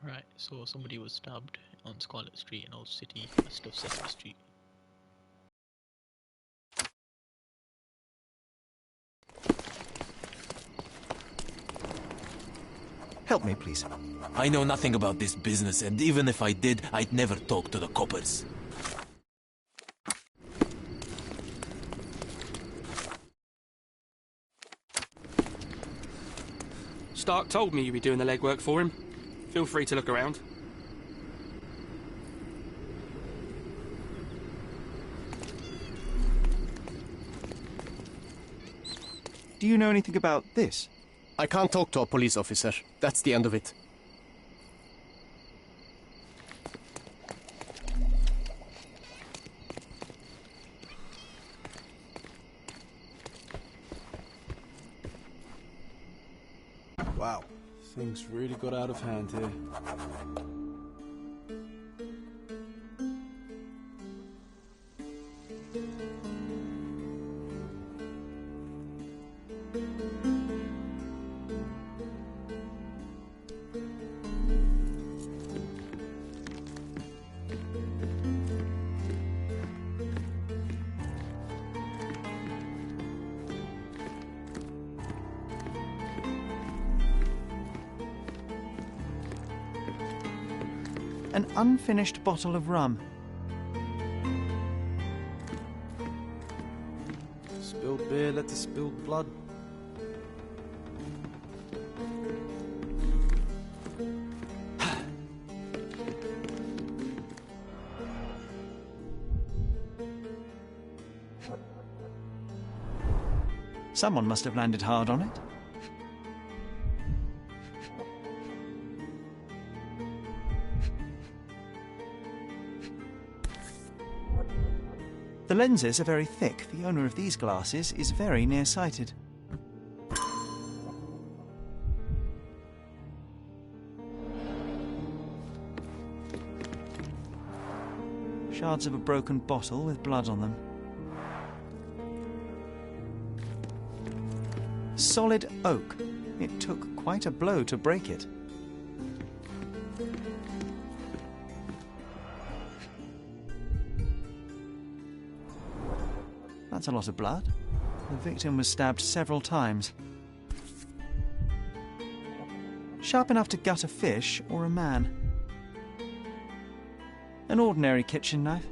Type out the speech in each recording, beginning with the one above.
Right, so somebody was stabbed on Scarlet Street in Old City, west of Sesame Street. Help me, please. I know nothing about this business, and even if I did, I'd never talk to the coppers. Stark told me you'd be doing the legwork for him. Feel free to look around. Do you know anything about this? I can't talk to a police officer. That's the end of it. Wow, things really got out of hand here. An unfinished bottle of rum. Spilled beer led to spilled blood. Someone must have landed hard on it. The lenses are very thick. The owner of these glasses is very nearsighted. Shards of a broken bottle with blood on them. Solid oak. It took quite a blow to break it. That's a lot of blood. The victim was stabbed several times. Sharp enough to gut a fish or a man. An ordinary kitchen knife.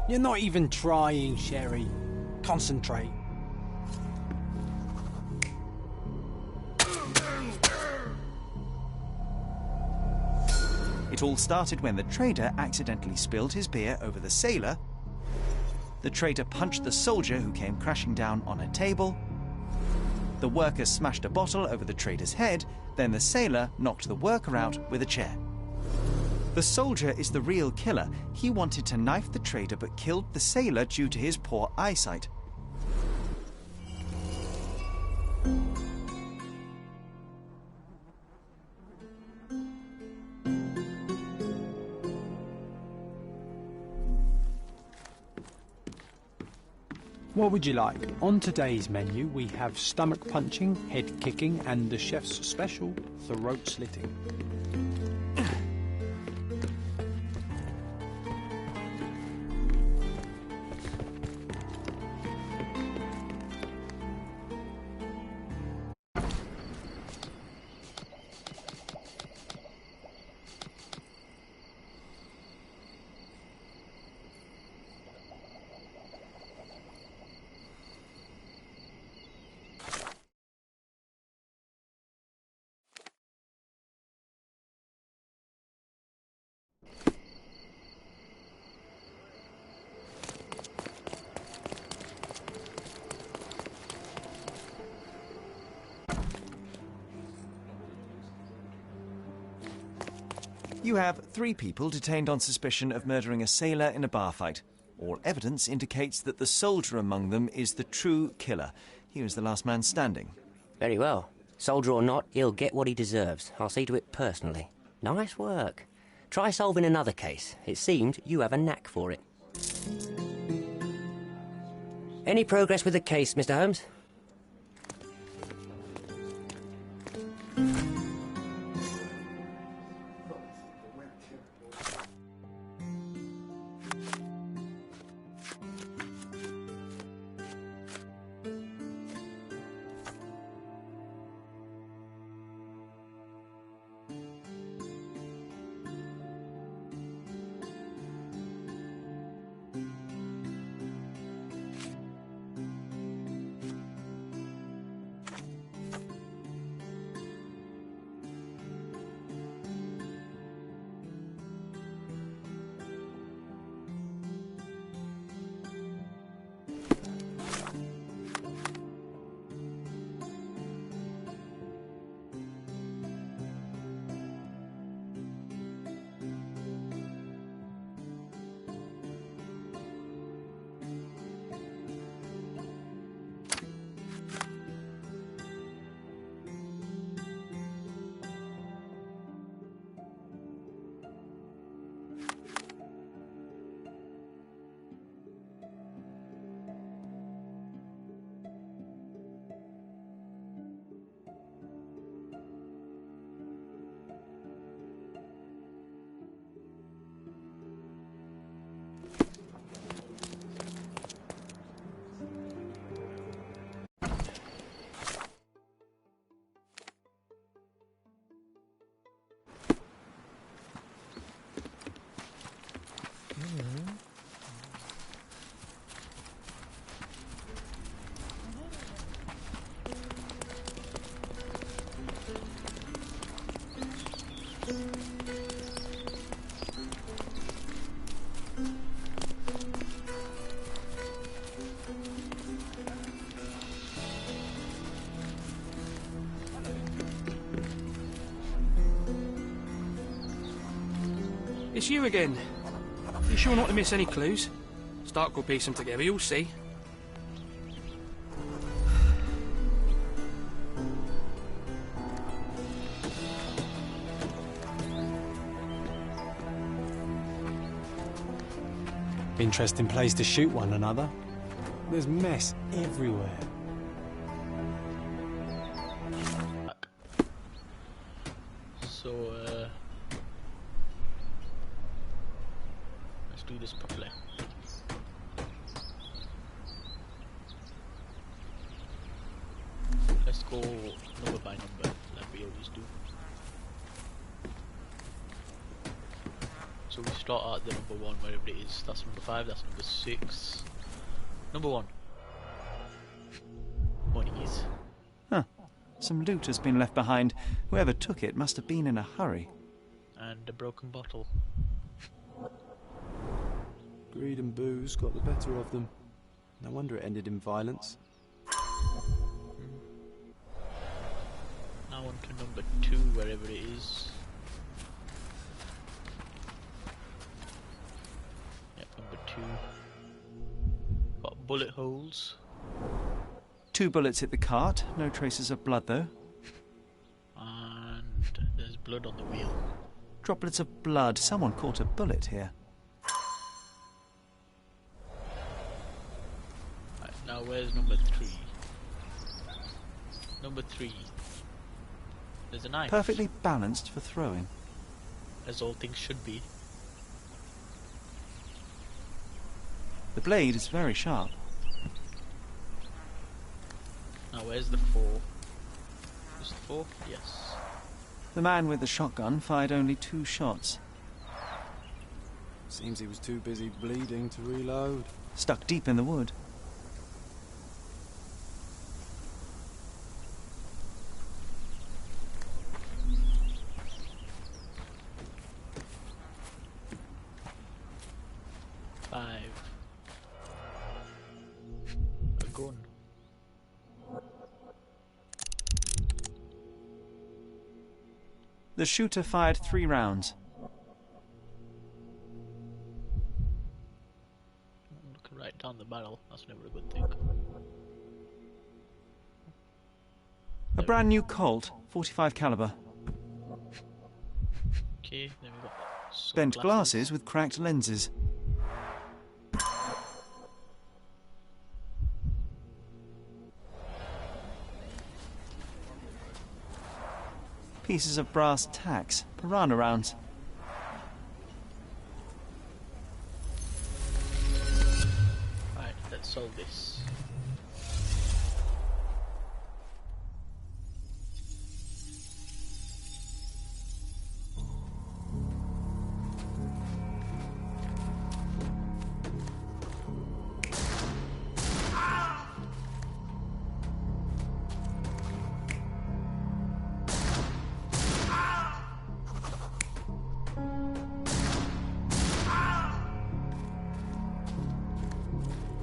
You're not even trying, Sherry. Concentrate. It all started when the trader accidentally spilled his beer over the sailor. The trader punched the soldier who came crashing down on a table. The worker smashed a bottle over the trader's head, then the sailor knocked the worker out with a chair. The soldier is the real killer. He wanted to knife the trader but killed the sailor due to his poor eyesight. What would you like? On today's menu, we have stomach punching, head kicking, and the chef's special, throat slitting. You have 3 people detained on suspicion of murdering a sailor in a bar fight. All evidence indicates that the soldier among them is the true killer. He was the last man standing. Very well. Soldier or not, he'll get what he deserves. I'll see to it personally. Nice work. Try solving another case. It seemed you have a knack for it. Any progress with the case, Mr. Holmes? It's you again. You sure not to miss any clues? Stark will piece them together, you'll see. Interesting place to shoot one another. There's mess everywhere. So, let's do this properly. Let's go number by number, like we always do. So we start at the number 1, wherever it is. That's number 5, that's number 6. Number 1. Monies. Huh. Some loot has been left behind. Whoever took it must have been in a hurry. And a broken bottle. Greed and booze got the better of them. No wonder it ended in violence. Now on to number 2, wherever it is. two. Got bullet holes. 2 bullets hit the cart. No traces of blood, though. And there's blood on the wheel. Droplets of blood. Someone caught a bullet here. Right, now where's number 3? Number 3. There's a knife. Perfectly balanced for throwing. As all things should be. The blade is very sharp. Now where's the 4? Is the 4? Yes. The man with the shotgun fired only 2 shots. Seems he was too busy bleeding to reload. Stuck deep in the wood. A gun. The shooter fired 3 rounds. Looking right down the barrel. That's never a good thing. A brand new Colt, 45 caliber. Okay, then we've got some Bent glasses with cracked lenses. Pieces of brass tacks, piranha rounds. Right, let's solve this.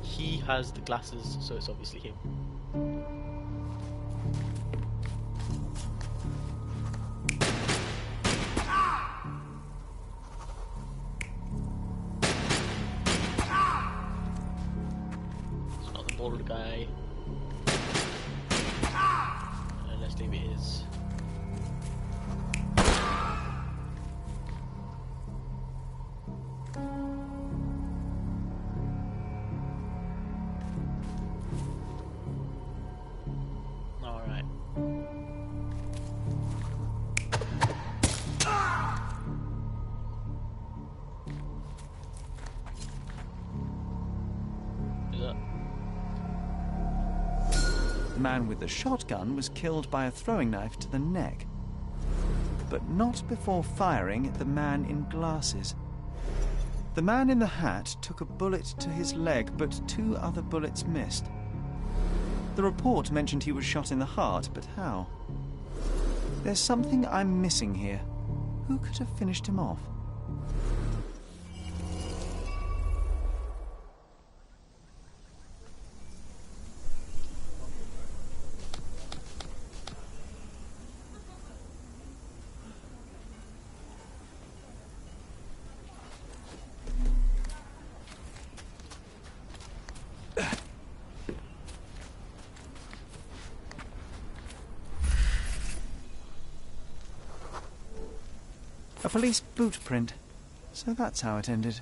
He has the glasses, so it's obviously him. It's not the bald guy. Let's leave it is. Alright. Is that? The man with the shotgun was killed by a throwing knife to the neck. But not before firing at the man in glasses. The man in the hat took a bullet to his leg, but 2 other bullets missed. The report mentioned he was shot in the heart, but how? There's something I'm missing here. Who could have finished him off? A police boot print. So that's how it ended.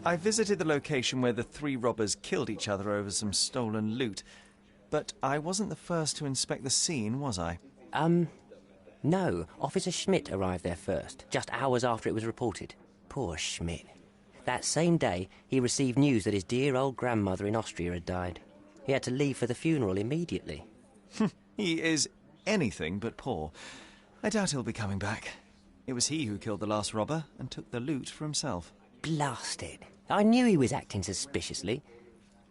I visited the location where the 3 robbers killed each other over some stolen loot, but I wasn't the first to inspect the scene, was I? No. Officer Schmidt arrived there first, just hours after it was reported. Poor Schmidt. That same day, he received news that his dear old grandmother in Austria had died. He had to leave for the funeral immediately. He is anything but poor. I doubt he'll be coming back. It was he who killed the last robber and took the loot for himself. Blast it. I knew he was acting suspiciously.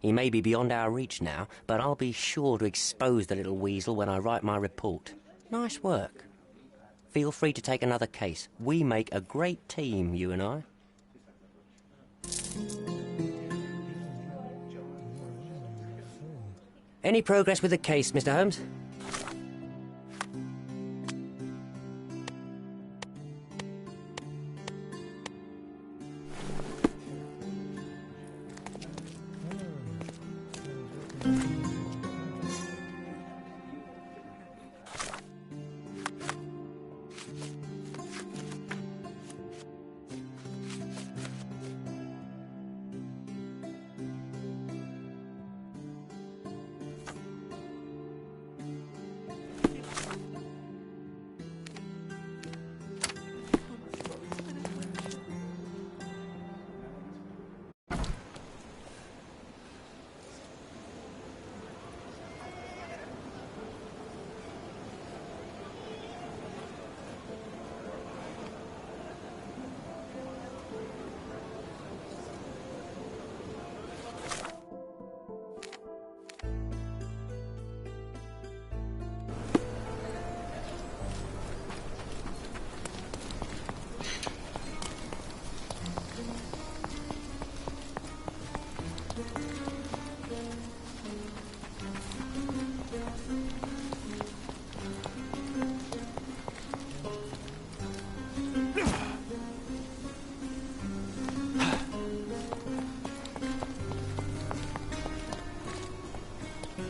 He may be beyond our reach now, but I'll be sure to expose the little weasel when I write my report. Nice work. Feel free to take another case. We make a great team, you and I. Any progress with the case, Mr. Holmes?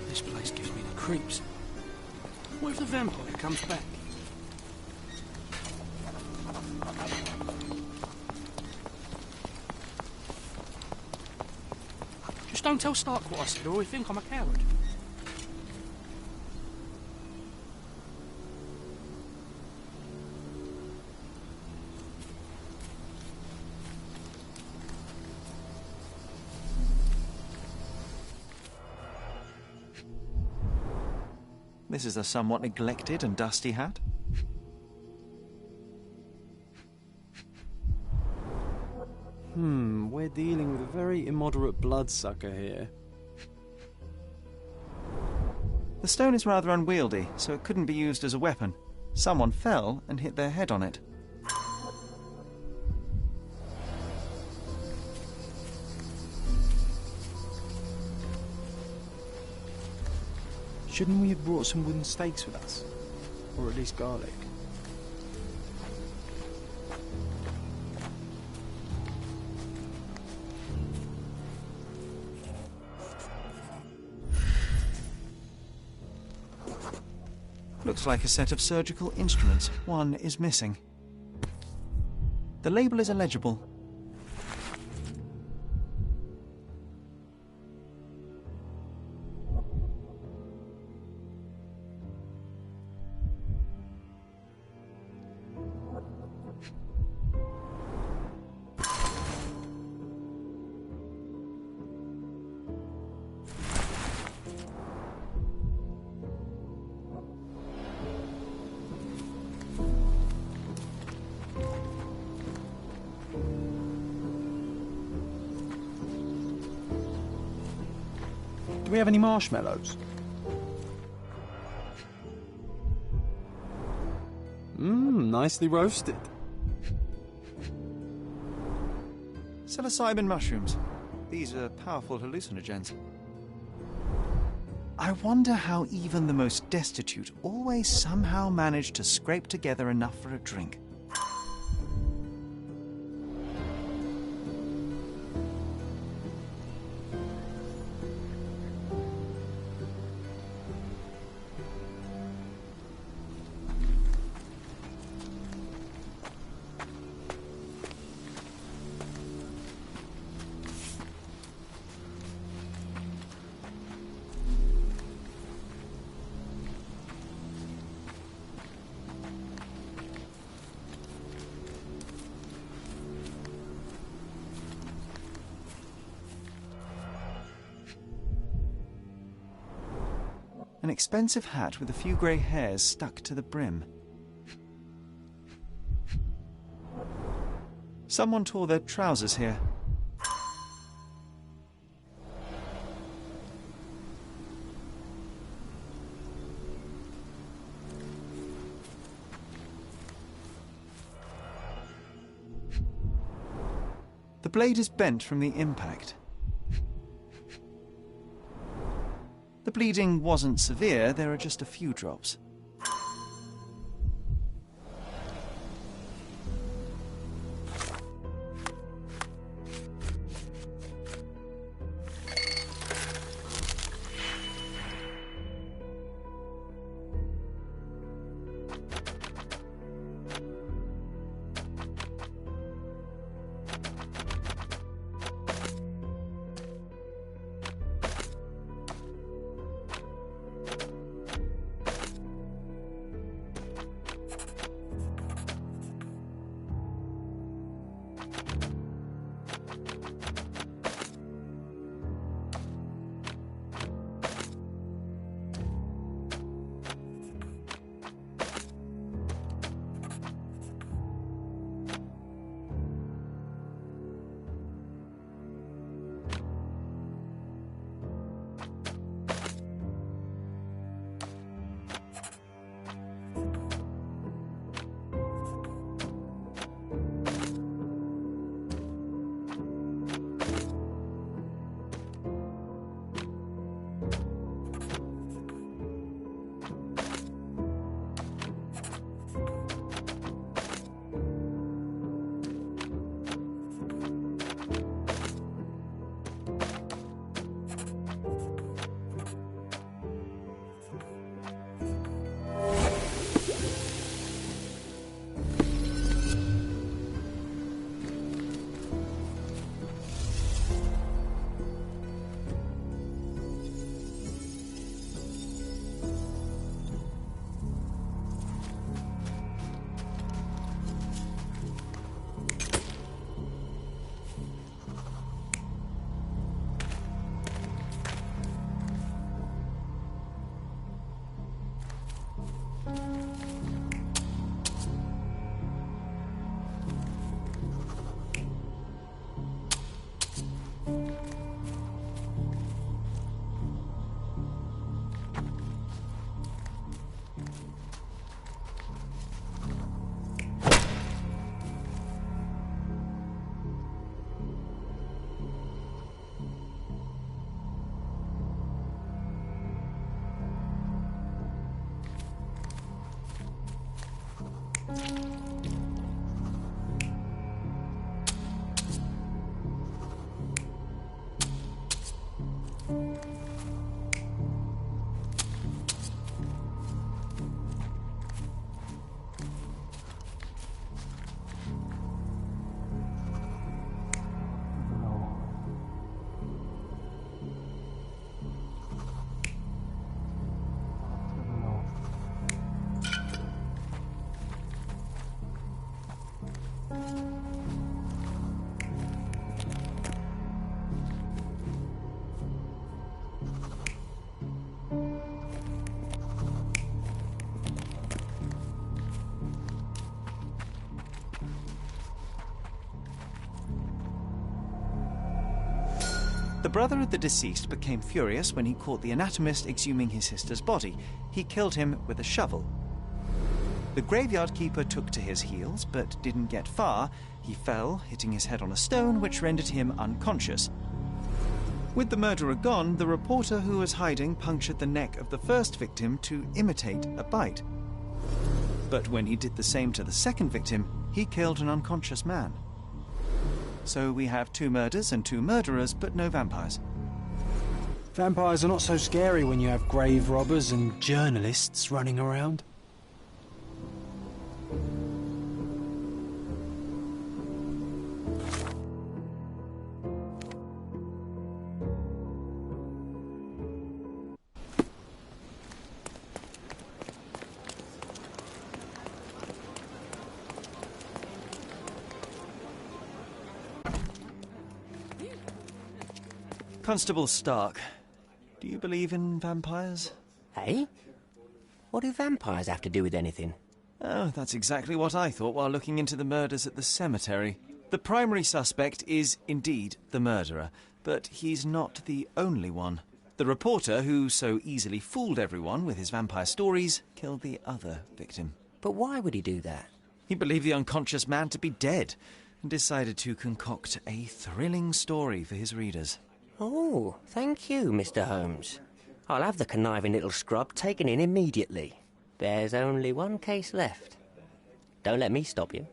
This place gives me the creeps. What if the vampire comes back? Just don't tell Stark what I said, or he'll think I'm a coward. This is a somewhat neglected and dusty hat. We're dealing with a very immoderate bloodsucker here. The stone is rather unwieldy, so it couldn't be used as a weapon. Someone fell and hit their head on it. Shouldn't we have brought some wooden stakes with us? Or at least garlic? Looks like a set of surgical instruments. One is missing. The label is illegible. Do we have any marshmallows? Nicely roasted. Psilocybin mushrooms. These are powerful hallucinogens. I wonder how even the most destitute always somehow manage to scrape together enough for a drink. An expensive hat with a few grey hairs stuck to the brim. Someone tore their trousers here. The blade is bent from the impact. The bleeding wasn't severe, there are just a few drops. The brother of the deceased became furious when he caught the anatomist exhuming his sister's body. He killed him with a shovel. The graveyard keeper took to his heels, but didn't get far. He fell, hitting his head on a stone, which rendered him unconscious. With the murderer gone, the reporter who was hiding punctured the neck of the first victim to imitate a bite. But when he did the same to the second victim, he killed an unconscious man. So we have 2 murders and 2 murderers, but no vampires. Vampires are not so scary when you have grave robbers and journalists running around. Constable Stark, do you believe in vampires? Hey? What do vampires have to do with anything? Oh, that's exactly what I thought while looking into the murders at the cemetery. The primary suspect is indeed the murderer, but he's not the only one. The reporter, who so easily fooled everyone with his vampire stories, killed the other victim. But why would he do that? He believed the unconscious man to be dead and decided to concoct a thrilling story for his readers. Oh, thank you, Mr. Holmes. I'll have the conniving little scrub taken in immediately. There's only one case left. Don't let me stop you.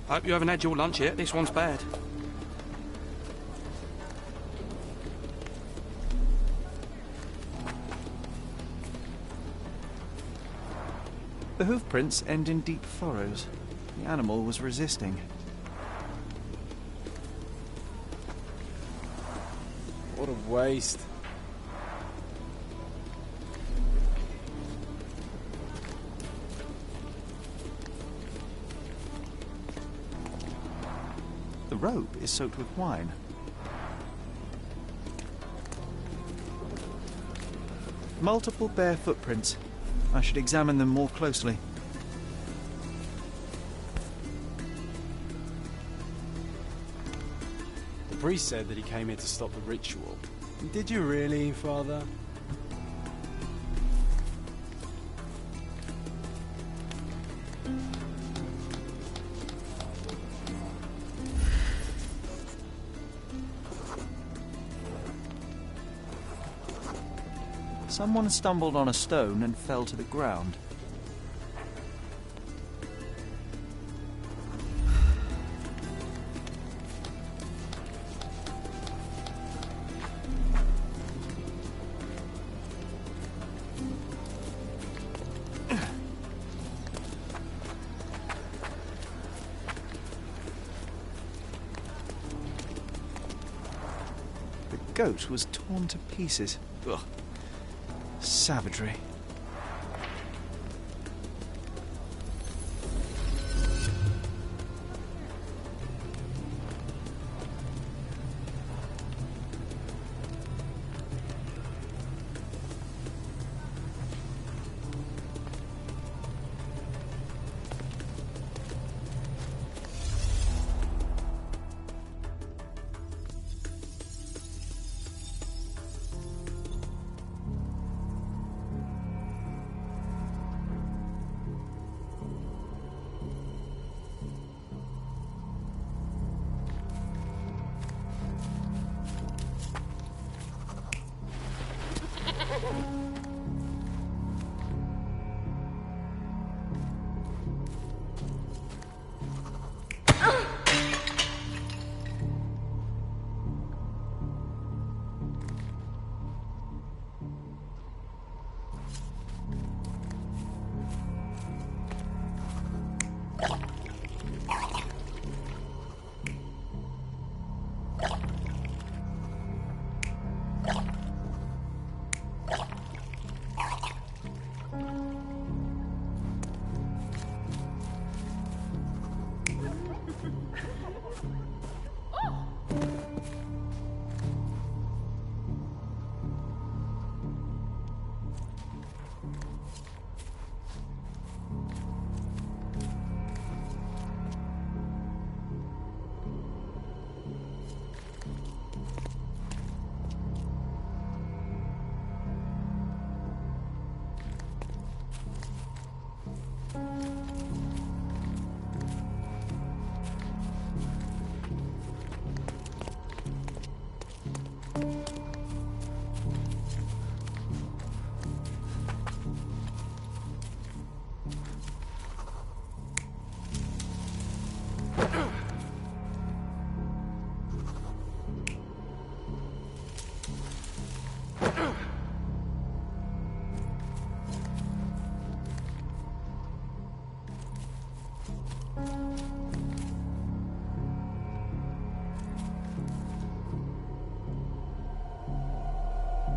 Hope you haven't had your lunch yet. This one's bad. The hoof prints end in deep furrows. The animal was resisting. What a waste. The rope is soaked with wine. Multiple bare footprints. I should examine them more closely. The priest said that he came here to stop the ritual. Did you really, Father? Someone stumbled on a stone and fell to the ground. The goat was torn to pieces. Ugh. Savagery.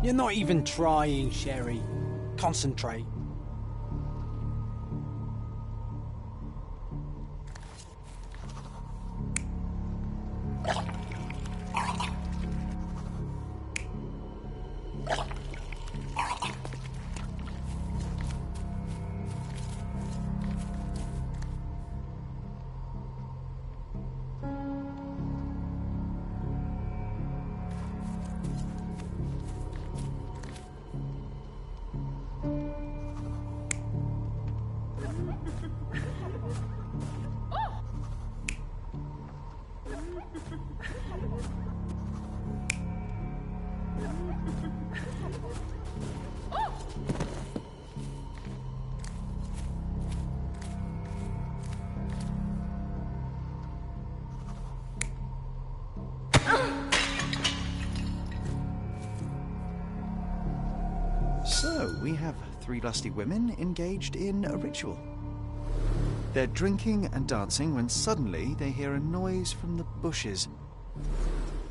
You're not even trying, Sherry. Concentrate. So, we have 3 lusty women engaged in a ritual. They're drinking and dancing when suddenly they hear a noise from the bushes.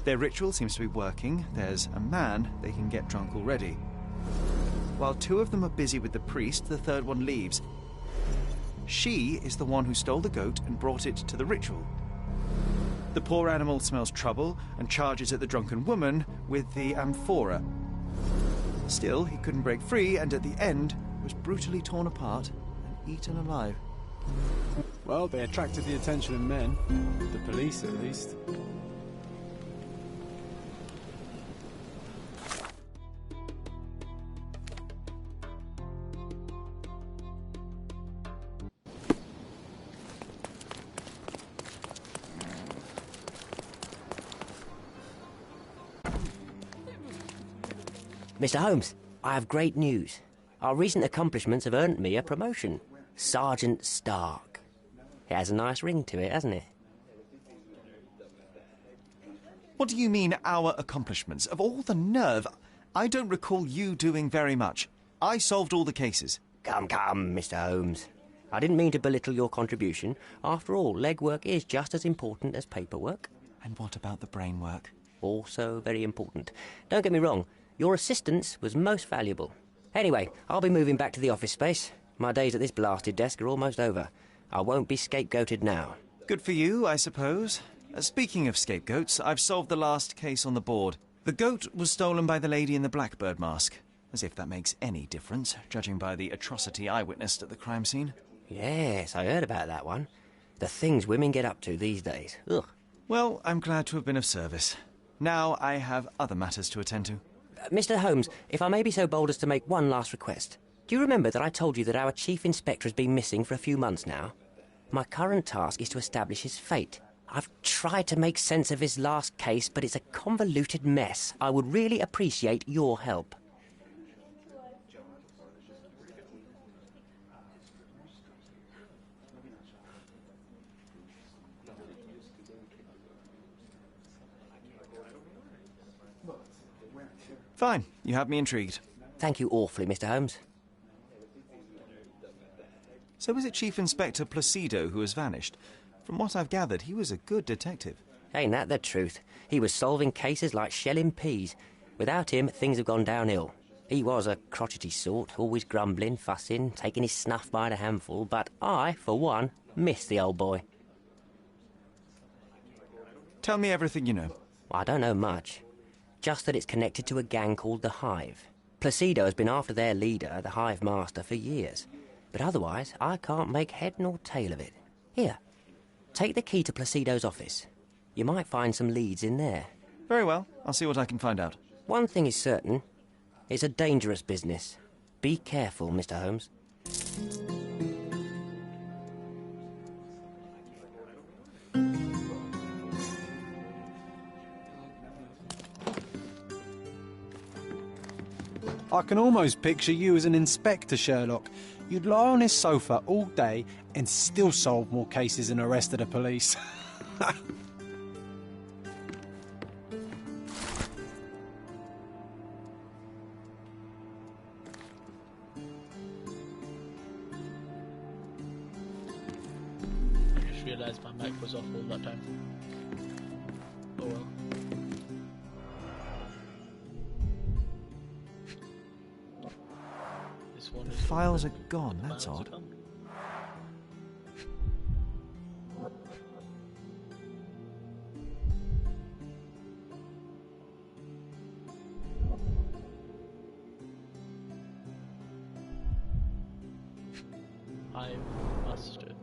Their ritual seems to be working. There's a man they can get drunk already. While 2 of them are busy with the priest, the 3rd one leaves. She is the one who stole the goat and brought it to the ritual. The poor animal smells trouble and charges at the drunken woman with the amphora. Still, he couldn't break free, and at the end was brutally torn apart and eaten alive. Well, they attracted the attention of men. The police, at least. Mr. Holmes, I have great news. Our recent accomplishments have earned me a promotion. Sergeant Stark. It has a nice ring to it, hasn't it? What do you mean, our accomplishments? Of all the nerve, I don't recall you doing very much. I solved all the cases. Come, Mr. Holmes. I didn't mean to belittle your contribution. After all, legwork is just as important as paperwork. And what about the brain work? Also very important. Don't get me wrong, your assistance was most valuable. Anyway, I'll be moving back to the office space. My days at this blasted desk are almost over. I won't be scapegoated now. Good for you, I suppose. Speaking of scapegoats, I've solved the last case on the board. The goat was stolen by the lady in the blackbird mask. As if that makes any difference, judging by the atrocity I witnessed at the crime scene. Yes, I heard about that one. The things women get up to these days. Ugh. Well, I'm glad to have been of service. Now I have other matters to attend to. Mr. Holmes, if I may be so bold as to make one last request. Do you remember that I told you that our chief inspector has been missing for a few months now? My current task is to establish his fate. I've tried to make sense of his last case, but it's a convoluted mess. I would really appreciate your help. Fine, you have me intrigued. Thank you awfully, Mr. Holmes. So is it Chief Inspector Placido who has vanished? From what I've gathered, he was a good detective. Ain't that the truth? He was solving cases like shelling peas. Without him, things have gone downhill. He was a crotchety sort, always grumbling, fussing, taking his snuff by the handful, but I, for one, miss the old boy. Tell me everything you know. I don't know much. Just that it's connected to a gang called the Hive. Placido has been after their leader, the Hive Master, for years. But otherwise, I can't make head nor tail of it. Here, take the key to Placido's office. You might find some leads in there. Very well. I'll see what I can find out. One thing is certain. It's a dangerous business. Be careful, Mr. Holmes. I can almost picture you as an inspector, Sherlock. You'd lie on his sofa all day and still solve more cases than the rest of the police. I just realised my mic was off all that time. Oh well. This one The is files are open. gone, that's Files are odd. gone.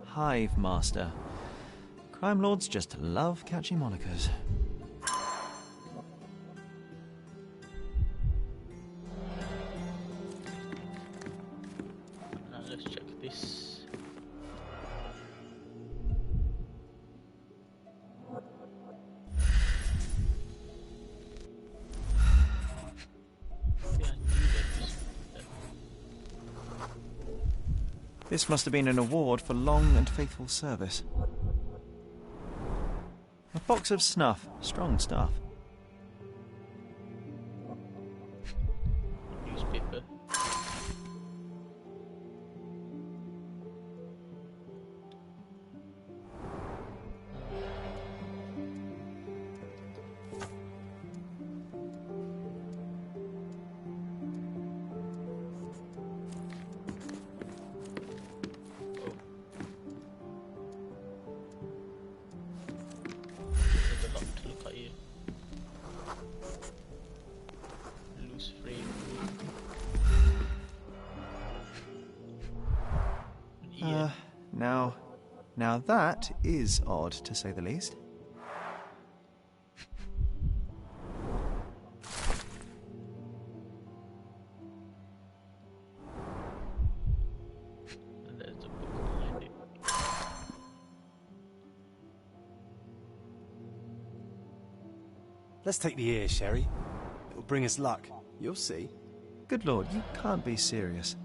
Hive Master. Crime lords just love catchy monikers. Now let's check this. Yeah, I knew that was there. This must have been an award for long and faithful service. A box of snuff. Strong stuff. Newspaper. There's a lot to look at here. Loose frame. An ear. Now that is odd, to say the least. And there's a book behind it. Let's take the ear, Sherry. It'll bring us luck. You'll see. Good lord, you can't be serious.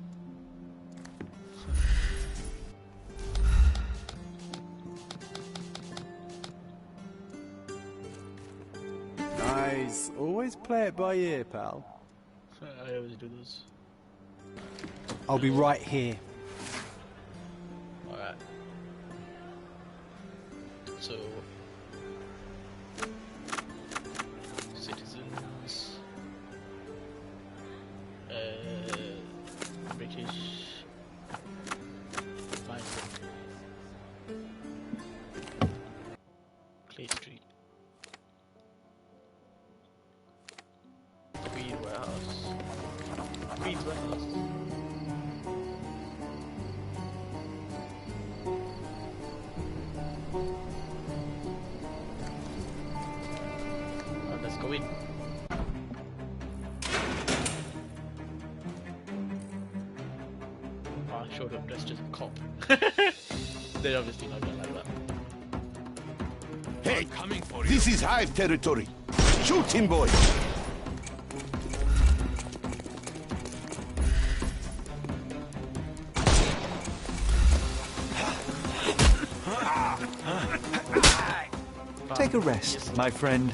Nice. Always play it by ear, pal. I always do those. I'll be right here. Alright. So, citizens, British, find Clay Street, Queen Warehouse, Queen's Warehouse. Let's go in. Oh, I showed up dressed as a cop. They're obviously not gonna like that. Hey, this is Hive territory. Shoot him, boys. Take a rest, my friend.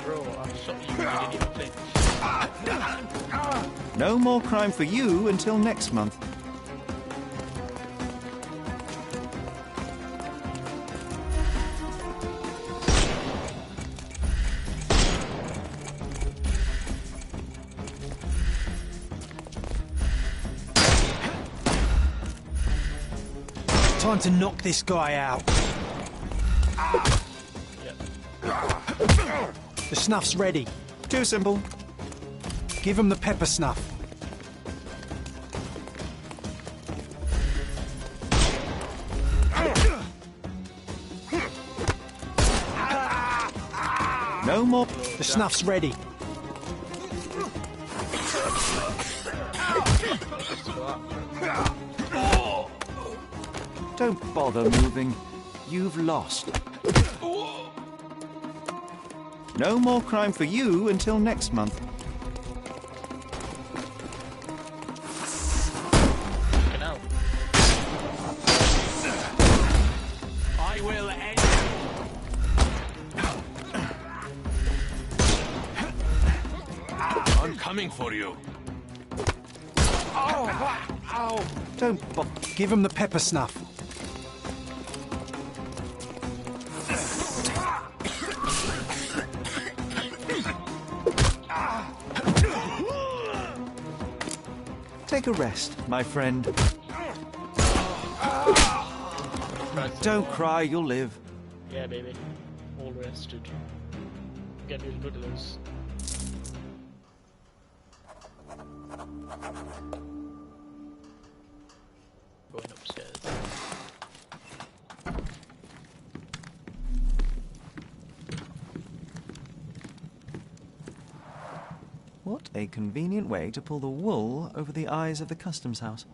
Bro, I shot you, you didn't even flinch. No more crime for you until next month. Time to knock this guy out. The snuff's ready. Too simple. Give him the pepper snuff. No more. The snuff's ready. Don't bother moving. You've lost. No more crime for you until next month. Fucking hell. I will end. I'm coming for you. Don't bother. Give him the pepper snuff. Take a rest, my friend. Don't cry, you'll live. Yeah, baby. All rested. Get these noodles. Going upstairs. What a convenient way to pull the wool over the eyes of the customs house.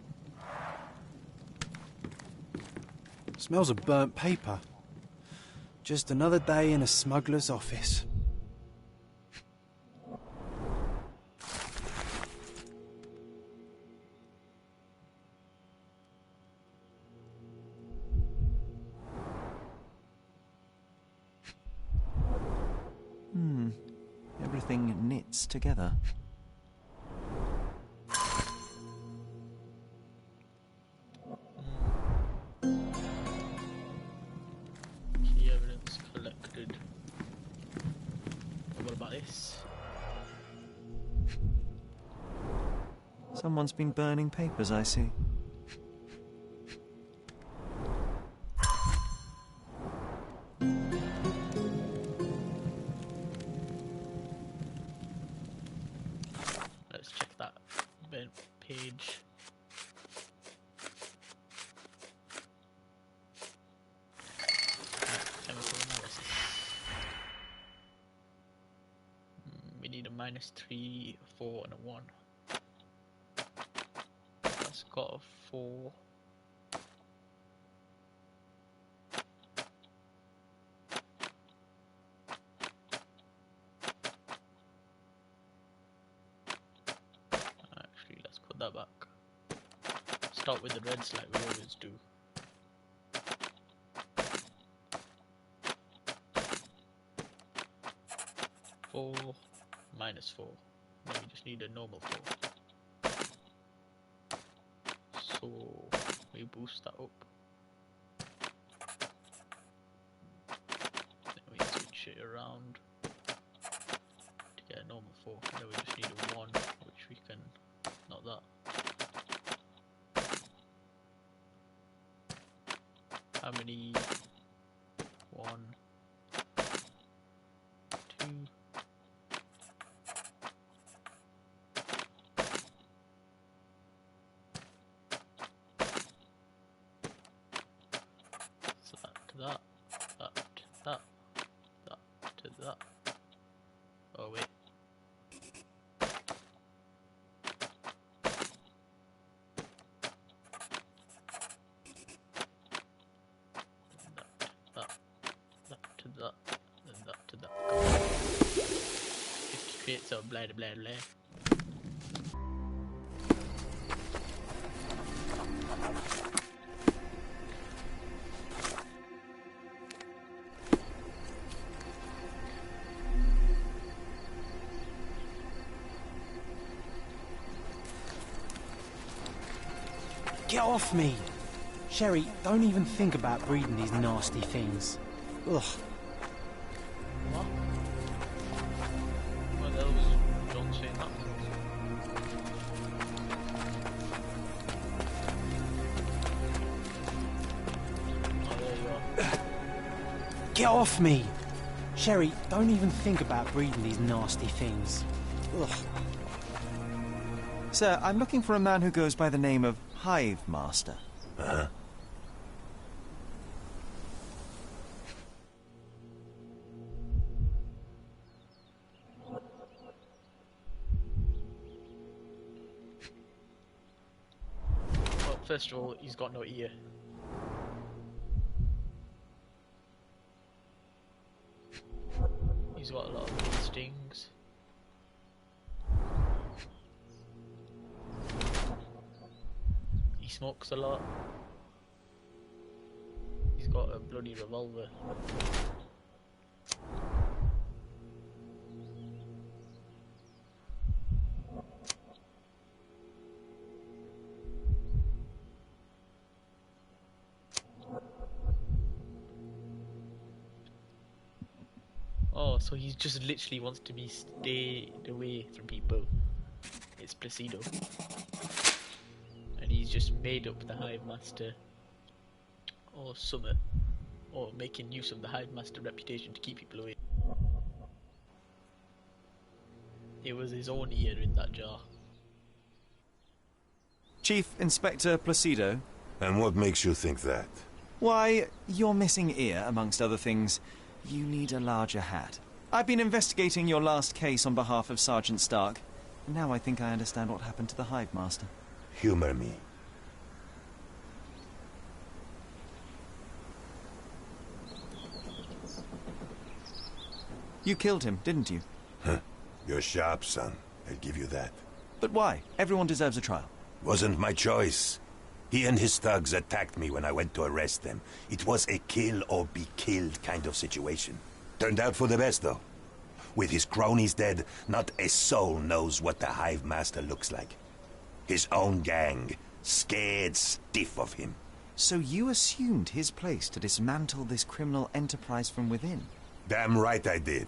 Smells of burnt paper. Just another day in a smuggler's office. Everything knits together. Key evidence collected. What about this? Someone's been burning papers, I see. Let's check that page. Chemical analysis. We need a -3, 4, and a 1. That's got a 4. Actually, let's put that back. Start with the reds like we always do. Four -4. Then we just need a normal 4. So we boost that up. Then we switch it around to get a normal 4. And then we just need a 1, which we can, not that. How many? 1, 2. So that to that, that to that, that to that. Oh wait. That to that, and that to that. 53, so blah blah blah. Get off me! Sherry, don't even think about breeding these nasty things. Ugh. What? What the hell was John saying that? Oh, there you are. Get off me! Sherry, don't even think about breeding these nasty things. Ugh. Sir, I'm looking for a man who goes by the name of Hive Master. Huh? Well, first of all, he's got no ear. He's got a lot of stings. He smokes a lot. He's got a bloody revolver. Oh, so he just literally wants to be stayed away from people. It's Placido. And he's just made up the Hive Master or summer, or making use of the Hive Master reputation to keep people away. It was his own ear in that jar. Chief Inspector Placido. And what makes you think that? Why, your missing ear, amongst other things. You need a larger hat. I've been investigating your last case on behalf of Sergeant Stark. Now I think I understand what happened to the Hive Master. Humor me. You killed him, didn't you? Huh. You're sharp, son. I'll give you that. But why? Everyone deserves a trial. Wasn't my choice. He and his thugs attacked me when I went to arrest them. It was a kill or be killed kind of situation. Turned out for the best, though. With his cronies dead, not a soul knows what the Hive Master looks like. His own gang, scared stiff of him. So you assumed his place to dismantle this criminal enterprise from within? Damn right I did.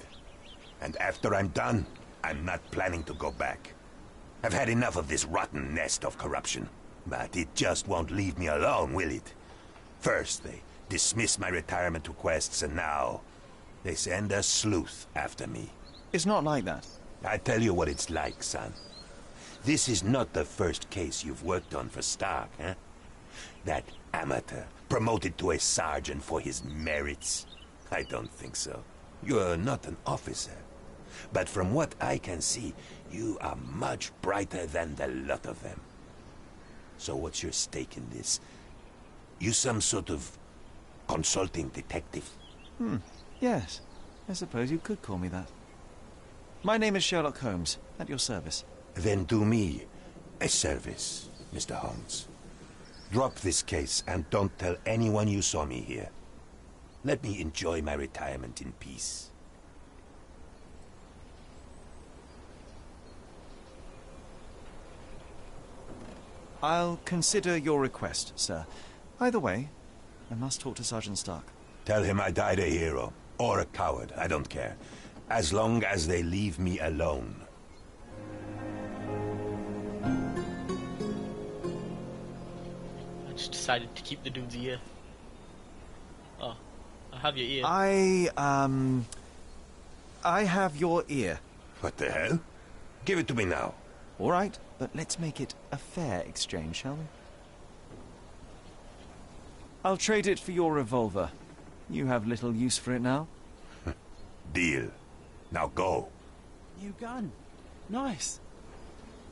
And after I'm done, I'm not planning to go back. I've had enough of this rotten nest of corruption. But it just won't leave me alone, will it? First, they dismiss my retirement requests, and now they send a sleuth after me. It's not like that. I tell you what it's like, son. This is not the first case you've worked on for Stark, huh? That amateur promoted to a sergeant for his merits? I don't think so. You're not an officer. But from what I can see, you are much brighter than the lot of them. So what's your stake in this? You some sort of consulting detective? Yes. I suppose you could call me that. My name is Sherlock Holmes, at your service. Then do me a service, Mr. Holmes. Drop this case and don't tell anyone you saw me here. Let me enjoy my retirement in peace. I'll consider your request, sir. Either way, I must talk to Sergeant Stark. Tell him I died a hero, or a coward, I don't care. As long as they leave me alone. I just decided to keep the dude's ear. Oh, I have your ear. I have your ear. What the hell? Give it to me now. All right, but let's make it a fair exchange, shall we? I'll trade it for your revolver. You have little use for it now. Deal. Now go. New gun. Nice.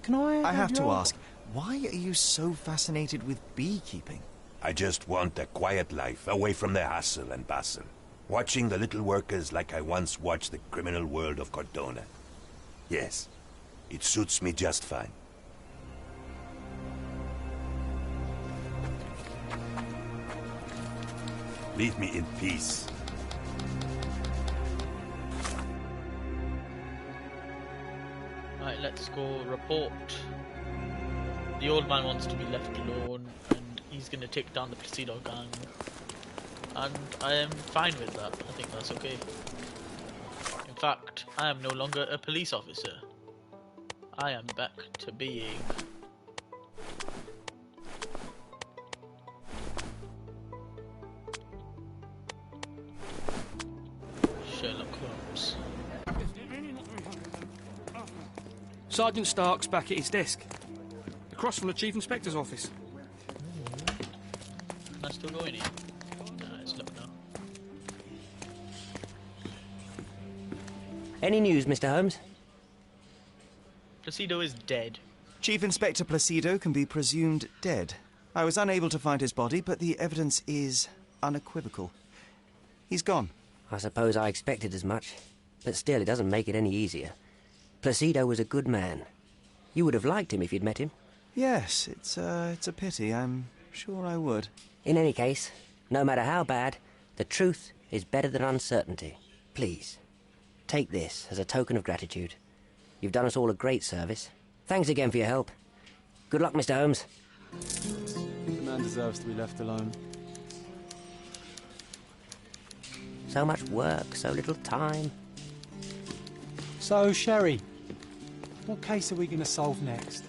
Can I have to your... ask, why are you so fascinated with beekeeping? I just want a quiet life, away from the hustle and bustle. Watching the little workers like I once watched the criminal world of Cordona. Yes, it suits me just fine. Leave me in peace. Right, let's go report. The old man wants to be left alone, and he's going to take down the Placido gang. And I am fine with that. I think that's okay. In fact, I am no longer a police officer. I am back to being... Sherlock Holmes. Sergeant Stark's back at his desk, across from the Chief Inspector's office. Can I still go in here? Nah, it's locked now. Any news, Mr. Holmes? Placido is dead. Chief Inspector Placido can be presumed dead. I was unable to find his body, but the evidence is unequivocal. He's gone. I suppose I expected as much. But still, it doesn't make it any easier. Placido was a good man. You would have liked him if you'd met him. Yes, it's a pity. I'm sure I would. In any case, no matter how bad, the truth is better than uncertainty. Please, take this as a token of gratitude. You've done us all a great service. Thanks again for your help. Good luck, Mr. Holmes. The man deserves to be left alone. So much work, so little time. So, Sherry, what case are we going to solve next?